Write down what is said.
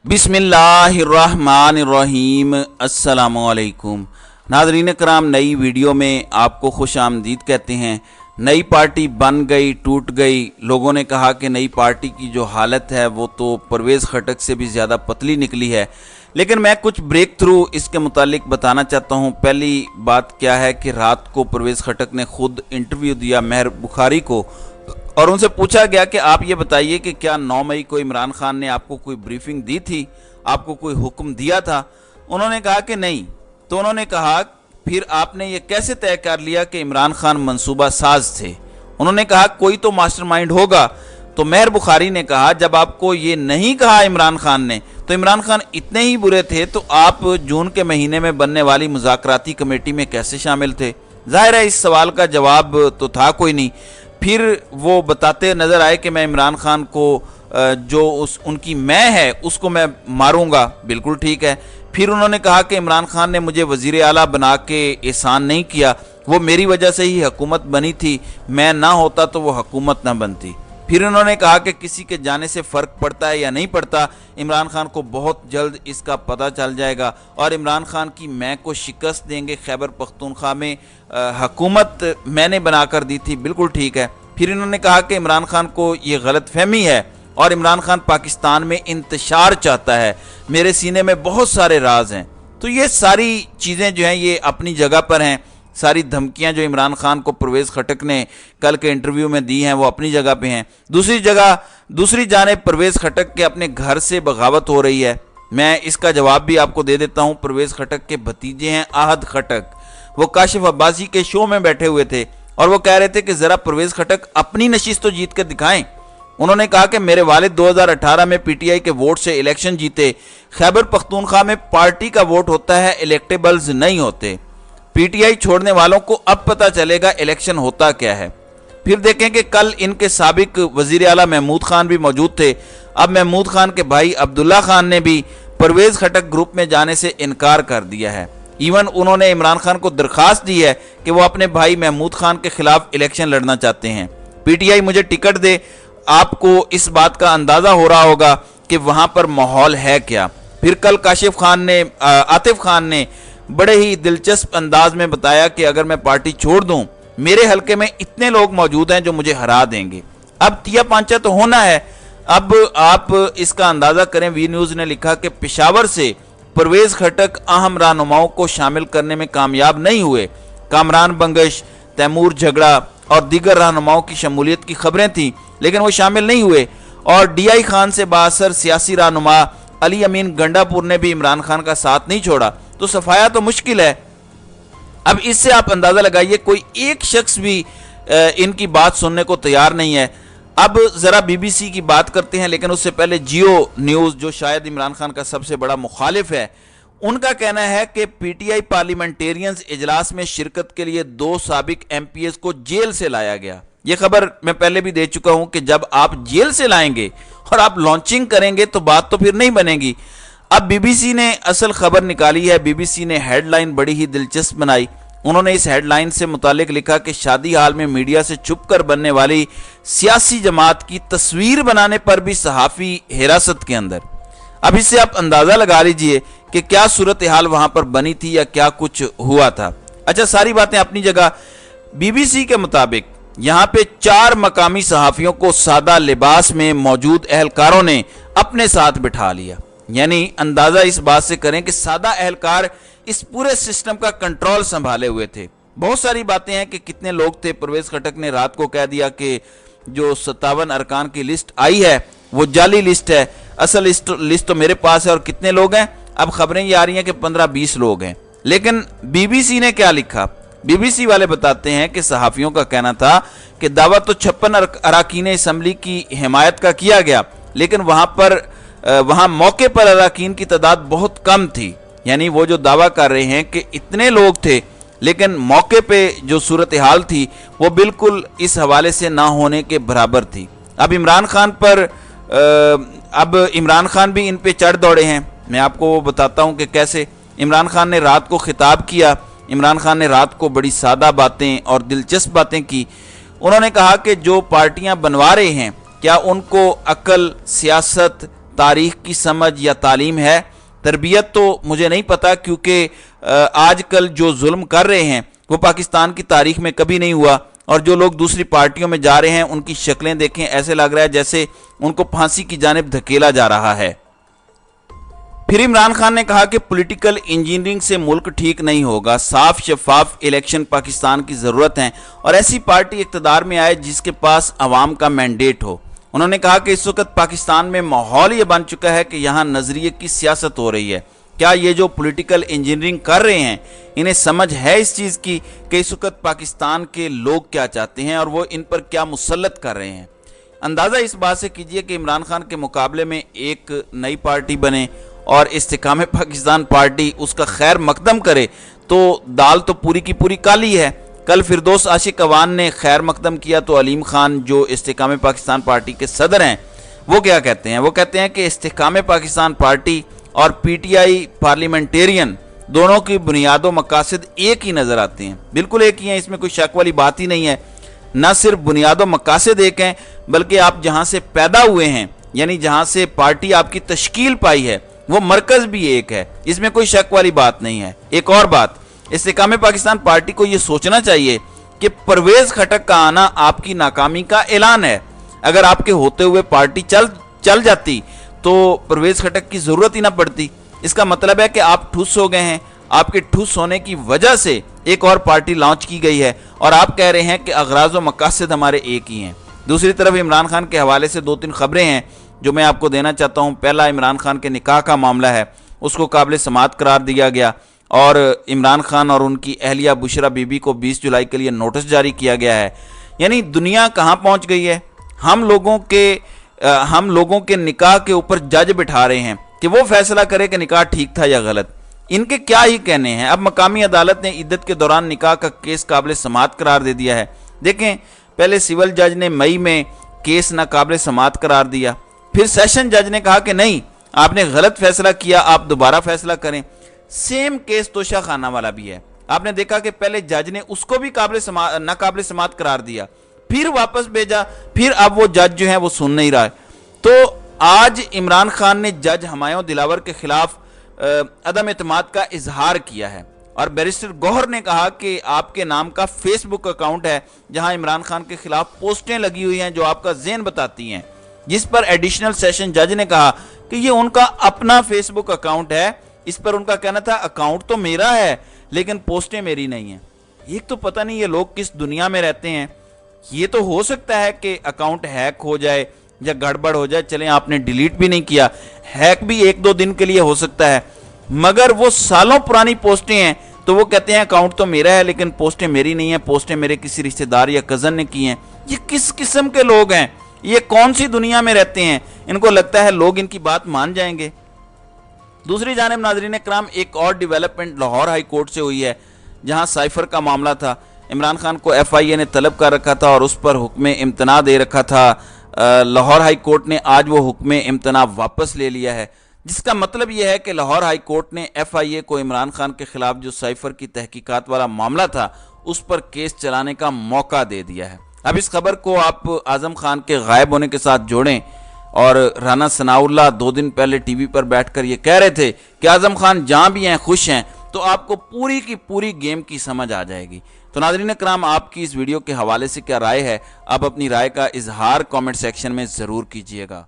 बिस्मिल्लाहिर्रहमानिर्रहीम। अस्सलामुअलैकुम नाज़रीन कराम, नई वीडियो में आपको खुश आमदीद कहते हैं। नई पार्टी बन गई, टूट गई। लोगों ने कहा कि नई पार्टी की जो हालत है वो तो परवेज़ खटक से भी ज़्यादा पतली निकली है, लेकिन मैं कुछ ब्रेक थ्रू इसके मुतालिक बताना चाहता हूँ। पहली बात क्या है कि रात को परवेज़ खटक ने खुद इंटरव्यू दिया मेहर बुखारी को, और उनसे पूछा गया कि आप ये बताइए कि क्या 9 मई को इमरान खान ने आपको कोई ब्रीफिंग दी थी, आपको कोई हुक्म दिया था? उन्होंने कहा कि नहीं। तो उन्होंने कहा फिर आपने ये कैसे तय कर लिया कि इमरान खान मंसूबा साज थे? उन्होंने कहा कोई तो मास्टरमाइंड होगा। तो मेहर बुखारी ने कहा जब आपको ये नहीं कहा इमरान खान ने, तो इमरान खान इतने ही बुरे थे तो आप जून के महीने में बनने वाली मुज़ाकराती कमेटी में कैसे शामिल थे? जाहिर है इस सवाल का जवाब तो था कोई नहीं। फिर वो बताते नज़र आए कि मैं इमरान खान को जो उनकी मैं है उसको मैं मारूंगा। बिल्कुल ठीक है। फिर उन्होंने कहा कि इमरान खान ने मुझे वज़ीर आला बना के एहसान नहीं किया, वो मेरी वजह से ही हुकूमत बनी थी, मैं ना होता तो वो हुकूमत ना बनती। फिर उन्होंने कहा कि किसी के जाने से फ़र्क पड़ता है या नहीं पड़ता, इमरान खान को बहुत जल्द इसका पता चल जाएगा और इमरान खान की मैं को शिकस्त देंगे। खैबर पख्तूनख्वा में हुकूमत मैंने बनाकर दी थी। बिल्कुल ठीक है। फिर इन्होंने कहा कि इमरान खान को ये गलत फहमी है और इमरान खान पाकिस्तान में इंतशार चाहता है, मेरे सीने में बहुत सारे राज हैं। तो ये सारी चीज़ें जो हैं ये अपनी जगह पर हैं। सारी धमकियां जो इमरान खान को परवेज़ खटक ने कल के इंटरव्यू में दी हैं वो अपनी जगह पे हैं। दूसरी जानिब परवेज़ खटक के अपने घर से बगावत हो रही है। मैं इसका जवाब भी आपको दे देता हूं। परवेज़ खटक के भतीजे हैं आहद खटक, वो काशिफ अब्बासी के शो में बैठे हुए थे और वो कह रहे थे कि ज़रा परवेज़ खटक अपनी नशिस्त तो जीत कर दिखाएं। उन्होंने कहा कि मेरे वालिद 2018 में पीटीआई के वोट से इलेक्शन जीते। खैबर पख्तूनख्वा में पार्टी का वोट होता है, इलेक्टेबल्स नहीं होते। पीटीआई छोड़ने वालों को अब पता चलेगा इलेक्शन होता क्या है। फिर देखें कि कल इनके साबिक वजीर आला महमूद खान भी मौजूद थे। अब महमूद खान के भाई अब्दुल्ला खान ने भी परवेज़ खटक ग्रुप में जाने से इनकार कर दिया है। इवन उन्होंने इमरान खान को दरखास्त दी है कि वो अपने भाई महमूद खान के खिलाफ इलेक्शन लड़ना चाहते हैं। पीटीआई मुझे टिकट दे। आपको इस बात का अंदाजा हो रहा होगा कि वहां पर माहौल है क्या। फिर कल आतिफ खान ने बड़े ही दिलचस्प अंदाज में बताया कि अगर मैं पार्टी छोड़ दूं, मेरे हलके में इतने लोग मौजूद हैं जो मुझे हरा देंगे। अब तिया पांचा तो होना है। अब आप इसका अंदाजा करें। वी न्यूज ने लिखा कि पेशावर से परवेज़ खटक अहम रहनुमाओं को शामिल करने में कामयाब नहीं हुए। कामरान बंगश, तैमूर झगड़ा और दीगर रहनुमाओं की शमूलियत की खबरें थीं, लेकिन वो शामिल नहीं हुए। और डीआई खान से बासर सियासी रहनुमा अली अमीन गंडापुर ने भी इमरान खान का साथ नहीं छोड़ा। तो सफाया तो मुश्किल है। अब इससे आप अंदाजा लगाइए कोई एक शख्स भी इनकी बात सुनने को तैयार नहीं है। अब जरा बीबीसी की बात करते हैं, लेकिन उससे पहले जियो न्यूज जो शायद इमरान खान का सबसे बड़ा मुखालिफ है, उनका कहना है कि पीटीआई पार्लियामेंटेरियंस इजलास में शिरकत के लिए 2 साबिक एमपीएस को जेल से लाया गया। यह खबर मैं पहले भी दे चुका हूं कि जब आप जेल से लाएंगे और आप लॉन्चिंग करेंगे तो बात तो फिर नहीं बनेगी। अब बीबीसी ने असल खबर निकाली है। बीबीसी ने हेडलाइन बड़ी ही दिलचस्प बनाई। उन्होंने इस हेडलाइन से मुतालिक लिखा कि शादी हाल में मीडिया से छुपकर बनने वाली सियासी जमात की तस्वीर बनाने पर भी सहाफ़ी हिरासत के अंदर। अब इससे आप अंदाजा लगा लीजिए कि क्या सूरत हाल वहां पर बनी थी या क्या कुछ हुआ था। अच्छा, सारी बातें अपनी जगह। बीबीसी के मुताबिक यहां पे 4 मकामी सहाफियों को सादा लिबास में मौजूद एहलकारों ने अपने साथ बिठा लिया। यानी अंदाजा इस बात से करें कि सादा एहलकार इस पूरे सिस्टम का कंट्रोल संभाले हुए थे। बहुत सारी बातें हैं कि कितने लोग थे। परवेज़ खटक ने रात को कह दिया कि जो 57 अरकान की लिस्ट आई है वो जाली लिस्ट है, असल लिस्ट तो मेरे पास है। और कितने लोग हैं? अब खबरें ये आ रही हैं कि 15-20 लोग हैं। लेकिन बीबीसी ने क्या लिखा? बीबीसी वाले बताते हैं कि सहाफियों का कहना था कि दावा तो 56 अराकीन असम्बली की हिमायत का किया गया, लेकिन वहां मौके पर अराकीन की तादाद बहुत कम थी। यानी वो जो दावा कर रहे हैं कि इतने लोग थे, लेकिन मौके पे जो सूरत हाल थी वो बिल्कुल इस हवाले से ना होने के बराबर थी। अब इमरान खान भी इन पे चढ़ दौड़े हैं। मैं आपको वो बताता हूं कि कैसे इमरान खान ने रात को खिताब किया। इमरान खान ने रात को बड़ी सादा बातें और दिलचस्प बातें की। उन्होंने कहा कि जो पार्टियां बनवा रहे हैं क्या उनको अकल, सियासत, تاریخ کی سمجھ یا تعلیم ہے؟ تربیت تو مجھے نہیں پتا، کیونکہ آج کل جو ظلم کر رہے ہیں وہ پاکستان کی تاریخ میں کبھی نہیں ہوا، اور جو لوگ دوسری پارٹیوں میں جا رہے ہیں ان کی شکلیں دیکھیں، ایسے لگ رہا ہے جیسے ان کو پھانسی کی جانب دھکیلا جا رہا ہے۔ پھر عمران خان نے کہا کہ پولیٹیکل انجینئرنگ سے ملک ٹھیک نہیں ہوگا، صاف شفاف الیکشن پاکستان کی ضرورت ہیں، اور ایسی پارٹی اقتدار میں آئے جس کے پاس عوام کا مینڈیٹ ہو۔ انہوں نے کہا کہ اس وقت پاکستان میں ماحول یہ بن چکا ہے کہ یہاں نظریے کی سیاست ہو رہی ہے۔ کیا یہ جو پولیٹیکل انجینئرنگ کر رہے ہیں انہیں سمجھ ہے اس چیز کی کہ اس وقت پاکستان کے لوگ کیا چاہتے ہیں اور وہ ان پر کیا مسلط کر رہے ہیں؟ اندازہ اس بات سے کیجئے کہ عمران خان کے مقابلے میں ایک نئی پارٹی بنے اور استحکام پاکستان پارٹی اس کا خیر مقدم کرے تو دال تو پوری کی پوری کالی ہے۔ کل فردوس عاشق اوان نے خیر مقدم کیا تو علیم خان جو استحکام پاکستان پارٹی کے صدر ہیں وہ کیا کہتے ہیں؟ وہ کہتے ہیں کہ استحکام پاکستان پارٹی اور پی ٹی آئی پارلیمنٹیرین دونوں کی بنیاد و مقاصد ایک ہی نظر آتے ہیں، بالکل ایک ہی ہیں، اس میں کوئی شک والی بات ہی نہیں ہے۔ نہ صرف بنیاد و مقاصد ایک ہیں بلکہ آپ جہاں سے پیدا ہوئے ہیں، یعنی جہاں سے پارٹی آپ کی تشکیل پائی ہے، وہ مرکز بھی ایک ہے، اس میں کوئی شک والی بات نہیں ہے۔ ایک اور بات، استحکام پاکستان پارٹی کو یہ سوچنا چاہیے کہ پرویز خٹک کا آنا آپ کی ناکامی کا اعلان ہے۔ اگر آپ کے ہوتے ہوئے پارٹی چل جاتی تو پرویز خٹک کی ضرورت ہی نہ پڑتی۔ اس کا مطلب ہے کہ آپ ٹھوس ہو گئے ہیں، آپ کے ٹھوس ہونے کی وجہ سے ایک اور پارٹی لانچ کی گئی ہے، اور آپ کہہ رہے ہیں کہ اغراض و مقاصد ہمارے ایک ہی ہیں۔ دوسری طرف عمران خان کے حوالے سے دو تین خبریں ہیں جو میں آپ کو دینا چاہتا ہوں۔ پہلا، عمران خان کے نکاح کا معاملہ ہے، اس کو قابل سماعت قرار دیا گیا، اور عمران خان اور ان کی اہلیہ بشرا بی بی کو 20 جولائی کے لیے نوٹس جاری کیا گیا ہے۔ یعنی دنیا کہاں پہنچ گئی ہے؟ ہم لوگوں کے نکاح کے اوپر جج بٹھا رہے ہیں کہ وہ فیصلہ کرے کہ نکاح ٹھیک تھا یا غلط۔ ان کے کیا ہی کہنے ہیں۔ اب مقامی عدالت نے عدت کے دوران نکاح کا کیس قابل سماعت قرار دے دیا ہے۔ دیکھیں، پہلے سول جج نے مئی میں کیس ناقابل سماعت قرار دیا، پھر سیشن جج نے کہا کہ نہیں، آپ نے غلط فیصلہ کیا، آپ دوبارہ فیصلہ کریں۔ سیم کیس توشہ خانہ والا بھی ہے، آپ نے دیکھا کہ پہلے جج نے اس کو بھی ناقابل سماعت قرار دیا، پھر واپس بھیجا، پھر اب وہ جج جو ہیں وہ سن نہیں رہا ہے۔ تو آج عمران خان نے جج ہمایوں دلاور کے خلاف عدم اعتماد کا اظہار کیا ہے، اور بیرسٹر گوہر نے کہا کہ آپ کے نام کا فیس بک اکاؤنٹ ہے جہاں عمران خان کے خلاف پوسٹیں لگی ہوئی ہیں جو آپ کا ذہن بتاتی ہیں، جس پر ایڈیشنل سیشن جج نے کہا کہ یہ ان کا اپنا فیس بک اکاؤنٹ ہے۔ اس پر ان کا کہنا تھا اکاؤنٹ تو میرا ہے لیکن پوسٹیں میری نہیں ہیں۔ ایک تو پتہ نہیں یہ لوگ کس دنیا میں رہتے ہیں۔ یہ تو ہو سکتا ہے کہ اکاؤنٹ ہیک ہو جائے یا گڑبڑ ہو جائے، چلیں آپ نے ڈیلیٹ بھی نہیں کیا، ہیک بھی 1-2 دن کے لیے ہو سکتا ہے، مگر وہ سالوں پرانی پوسٹیں ہیں تو وہ کہتے ہیں اکاؤنٹ تو میرا ہے لیکن پوسٹیں میری نہیں ہیں، پوسٹیں میرے کسی رشتہ دار یا کزن نے کی ہیں۔ یہ کس قسم کے لوگ ہیں؟ یہ کون سی دنیا میں رہتے ہیں؟ ان کو لگتا ہے لوگ ان کی بات مان جائیں گے۔ دوسری جانب ناظرین کرام، ایک اور ڈیولپمنٹ لاہور ہائی کورٹ سے ہوئی ہے جہاں سائفر کا معاملہ تھا۔ عمران خان کو ایف آئی اے نے طلب کر رکھا تھا اور اس پر حکم امتناع دے رکھا تھا۔ لاہور ہائی کورٹ نے آج وہ حکم امتناع واپس لے لیا ہے، جس کا مطلب یہ ہے کہ لاہور ہائی کورٹ نے ایف آئی اے کو عمران خان کے خلاف جو سائفر کی تحقیقات والا معاملہ تھا اس پر کیس چلانے کا موقع دے دیا ہے۔ اب اس خبر کو آپ اعظم خان کے غائب ہونے کے ساتھ جوڑیں، اور رانا ثناء اللہ 2 دن پہلے ٹی وی پر بیٹھ کر یہ کہہ رہے تھے کہ اعظم خان جہاں بھی ہیں خوش ہیں، تو آپ کو پوری کی پوری گیم کی سمجھ آ جائے گی۔ تو ناظرین کرام، آپ کی اس ویڈیو کے حوالے سے کیا رائے ہے؟ آپ اپنی رائے کا اظہار کامنٹ سیکشن میں ضرور کیجئے گا۔